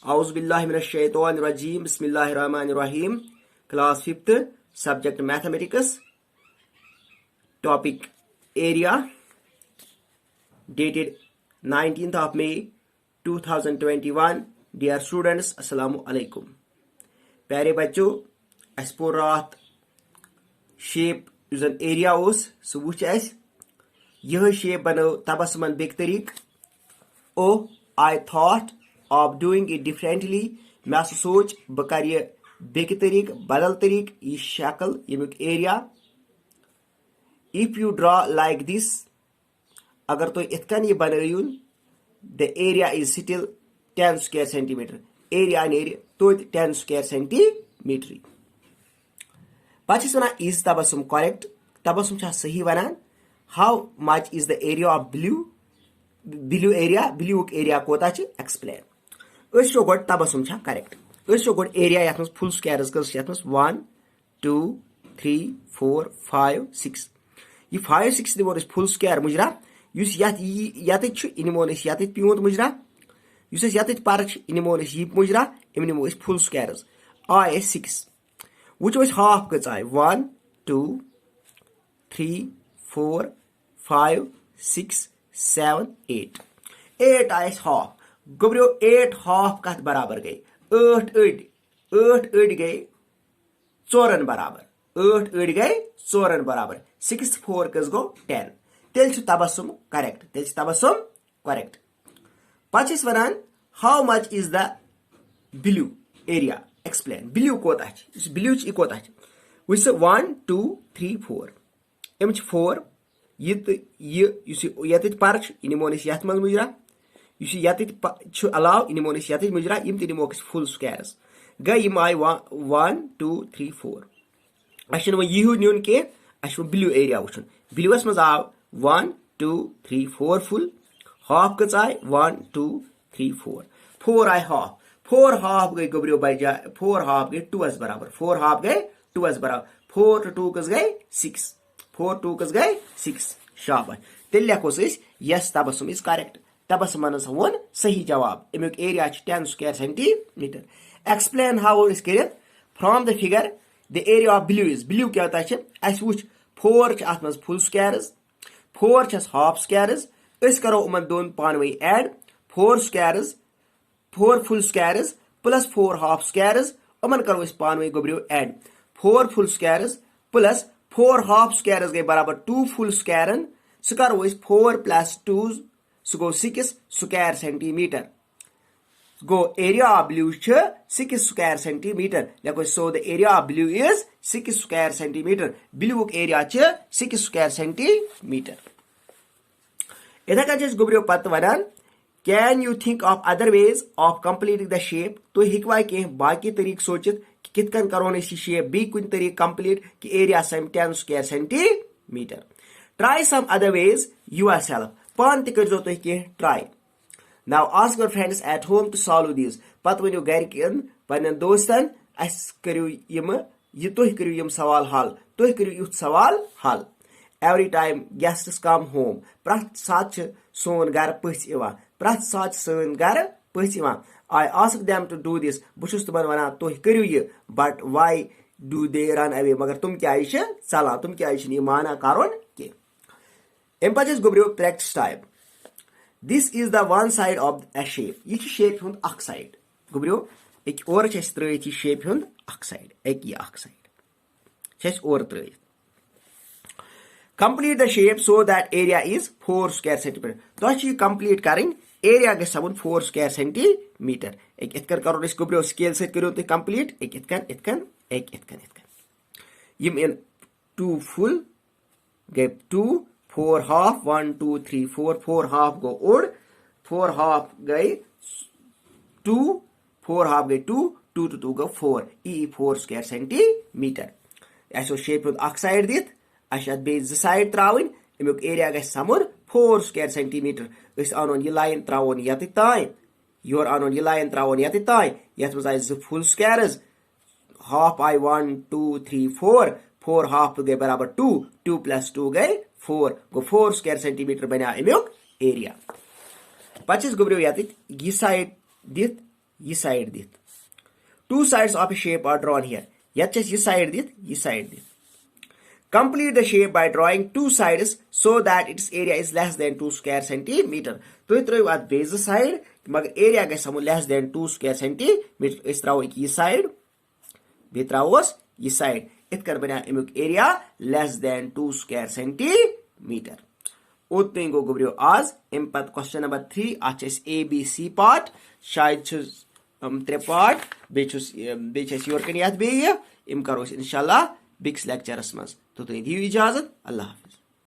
Auzubillahiminash-shaytanir-rajim. Bismillahir-rahmanir-rahim. Class 5th, subject mathematics, topic area, dated 19th of May 2021. Dear students, Assalamu alaikum. प्यारे बच्चों, अस पोर रात shape यूजन area ओस सह वुच अस यह शेप बनो तबसमन बेक तरीक ओ I thought of doing it differently मैं सोच बह कर यह बेक तरीक बदल तरीक यह शक्ल यमुक area if you draw like this अगर तो इतकन यह बनयुन the area is still 10 square centimetre area नेर तो 10 स्क्वायर सेंटीमीटर पा इज तबसम करेक्ट तबसम सही वन how much is the area of blue area कोता एक्सप्लेन गो तबसम करेक्ट गो एरिया ये फुल स्क्वायर ये 1 2 3 4 5 6 यह 5 6 निमो फुल स्क्वायर मुजरा ये निमो पीवत मुजरा ये पर निमो यह मुजरा इम निमो फुल स्क्वायर आय 6 वुचो हाफ कच आय 1 2 3 4 5 6 7 8 आय हाफ गोबरो 8 हाफ कत बराबर गई 8 अड़ गई 4 बराबर 8 अड़ गई 4 बराबर 6 4 कस गो 10 तेल तबसम करेक्ट पे one how much is the blue area explain blue कोता ब्लू कोता वुच 1 2 3 4 अम 4 ये पर निमो ये मुजरा ये अलाव निमो ये मुजरा यम निमो फुल स्क्वायर गई यम आय 1 2 3 4 अ यह नुन कह ब्लू एरिया वुचन ब्लूस मज आव 1 2 3 4 फुल हाफ कच आय 1 2 3 4 4 आय हाफ गई गोबरियो बजा 4 हाफ गई 2 बराबर 4 हाफ गई 2 बराबर 4 2 कस गई 6 4 2 कस गई 6 शाबाश तेल लेखोस yes Tabassum is correct Tabassum वो सही जवाब अमुक area 10 square centimetre explain how कर from the figure the area of blue क्या अस वुच 4 अत मज फुल स्क्वायर 4 हाफ स्क्वायर करो उमन दोन पानवे add 4 square 4 full square plus 4 half square उमन करो पानवे गोबरियो add 4 full square plus 4 half square गई बराबर 2 फुल स्क्वायर सह करो 4 प्लस 2 सह गो 6 स्क्वायर सेंटीमीटर गो area of blue 6 square centimetre लेको so the area of blue is 6 square centimetre blue area 6 square centimetre इथे कन गोबरियो पत वन can you think of other ways of completing the shape तो हिकवा कह बाकी तरीक सोचित कित कन करो यह शेप बी कुन तरीक कंप्लीट कि एरिया सम 10 square centimetre try some other ways yourself पान तजो तुम कह try now ask your friends at home to solve these पत वनो गरकन पन्न दोस्तन अस करियो ये तुह करियो यम सवाल हल तुह करियो युथ सवाल हल every time guests come home प्रथ साथ सोन घर पथ प्रथ साथ सन घर पथ I ask them to do this बहुत तुम वन तुह करियो ये but why do they run away मगर तुम क्या चलान तुम क्या माना कर अम पे गोबरियो practice type this is the one side of a shape यह शेप हुंद अख साइड गोबरियो एक और त्रत शेप हुंद अख साइड एक साइड और त्रत complete the shape so that area is 4 square centimetre तो कंप्लीट करें एरिया गस सवन 4 स्क्वायर सेंटीमीटर एक इतकन करो गोबरियो स्केल से करो तुम कंप्लीट एक इतकन यम इन 2 फुल गए 2 4 हाफ 1 2 3 4 हाफ गो ओड 4 हाफ गई 2 4 हाफ गई 2 2 to 2 गो 4 4 स्क्वायर सेंटीमीटर ऐसो शेप अख साइड दित बे साइड त्रावन अमुक एरिया गई समर 4 स्क्वायर सेंटीमीटर अनोन यह लाइन त्रावन ये तान योर अनोन यह लाइन त्रावन ये तान ये मज आय 2 फुल स्क्वायर हाफ आय 1 2 3 4 हाफ गई बराबर 2 2 प्लस 2 गई 4 गो 4 स्क्वायर सेंटीमीटर बना अमुक एरिया पे गोबरियो ये साइड दित यह साइड दित. Two sides of a shape are drawn here. Yet यह side दित, यह side दित. Complete the shape by drawing two sides so that its area is less than 2 square centimeter. तुम त्रो अत बेज साइड मगर एरिया गो लेस देन 2 स्क्वायर सेंटीमीटर. त्रो यह साइड बे त्रोस यह साइड इत कर बना अमुक area less than 2 square centimetre. उतन गो गुब्रियो आज अम पत क्वेश्चन नंबर 3 अत ABC पार्ट शायद 3 पार्ट बे योर कन ये करो इंशाल्लाह बिक्स लेक्चरस मज. तो तुम दियो इजाजत. अल्लाह हाफिज.